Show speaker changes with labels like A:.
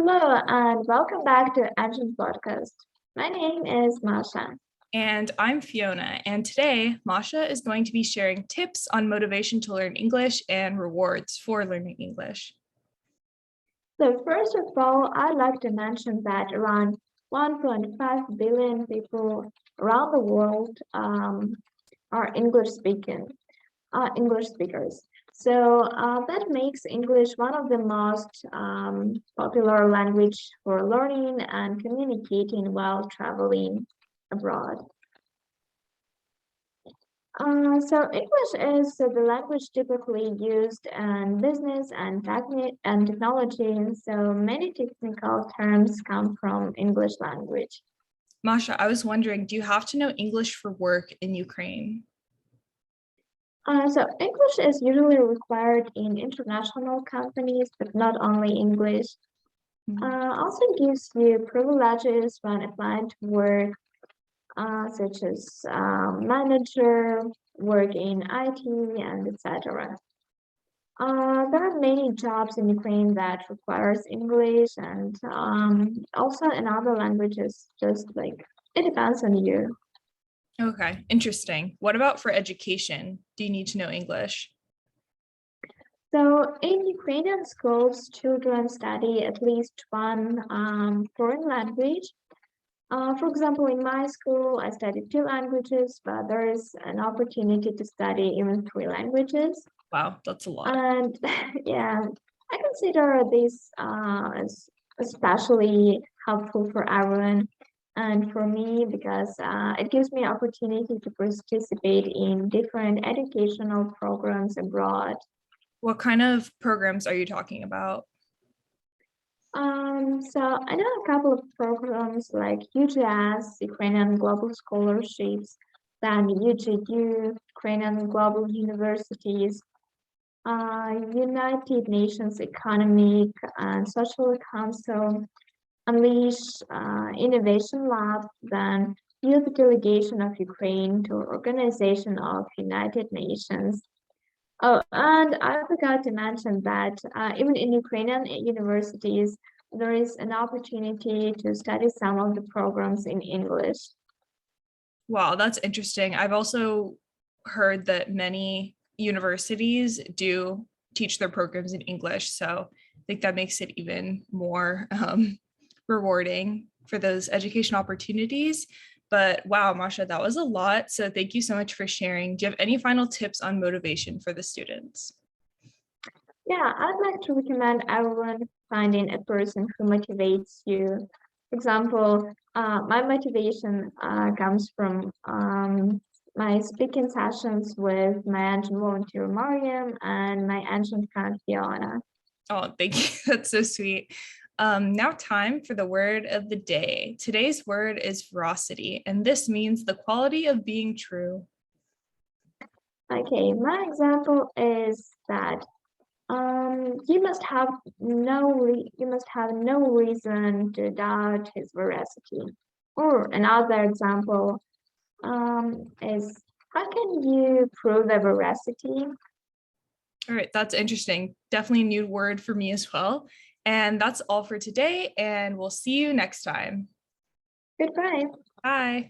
A: Hello and welcome back to ENGin podcast. My name is Masha.
B: And I'm Fiona, and today Masha is going to be sharing tips on motivation to learn English and rewards for learning English.
A: So first of all, I'd like to mention that around 1.5 billion people around the world are English speakers. So that makes English one of the most popular language for learning and communicating while traveling abroad. So English is the language typically used in business and technology. So many technical terms come from English language.
B: Masha, I was wondering, do you have to know English for work in Ukraine?
A: So English is usually required in international companies, but not only English. Also gives you privileges when applying to work, such as manager, work in IT, and etc. There are many jobs in Ukraine that requires English and also in other languages, just like it depends on you.
B: Okay, interesting. What about for education? Do you need to know English?
A: So in Ukrainian schools, children study at least one foreign language. For example, in my school, I studied two languages, but there is an opportunity to study even three languages.
B: Wow, that's a lot.
A: And yeah, I consider this as especially helpful for everyone and for me because it gives me opportunity to participate in different educational programs abroad.
B: What kind of programs are you talking about?
A: So I know a couple of programs like UGS, Ukrainian Global Scholarships, then UGU, Ukrainian Global Universities, United Nations Economic and Social Council, Unleash Innovation Lab, then Youth Delegation of Ukraine to Organization of United Nations. Oh, and I forgot to mention that even in Ukrainian universities, there is an opportunity to study some of the programs in English.
B: Wow, that's interesting. I've also heard that many universities do teach their programs in English. So I think that makes it even more rewarding for those education opportunities. But wow, Masha, that was a lot. So thank you so much for sharing. Do you have any final tips on motivation for the students?
A: Yeah, I'd like to recommend everyone finding a person who motivates you. For example, my motivation comes from my speaking sessions with my engine volunteer Mariam and my engine friend Fiona.
B: Oh, thank you. That's so sweet. Now time for the word of the day. Today's word is veracity, and this means the quality of being true.
A: Okay, my example is that you must have no reason to doubt his veracity. Or another example is how can you prove the veracity?
B: All right, that's interesting. Definitely a new word for me as well. And that's all for today, and we'll see you next time.
A: Goodbye.
B: Bye.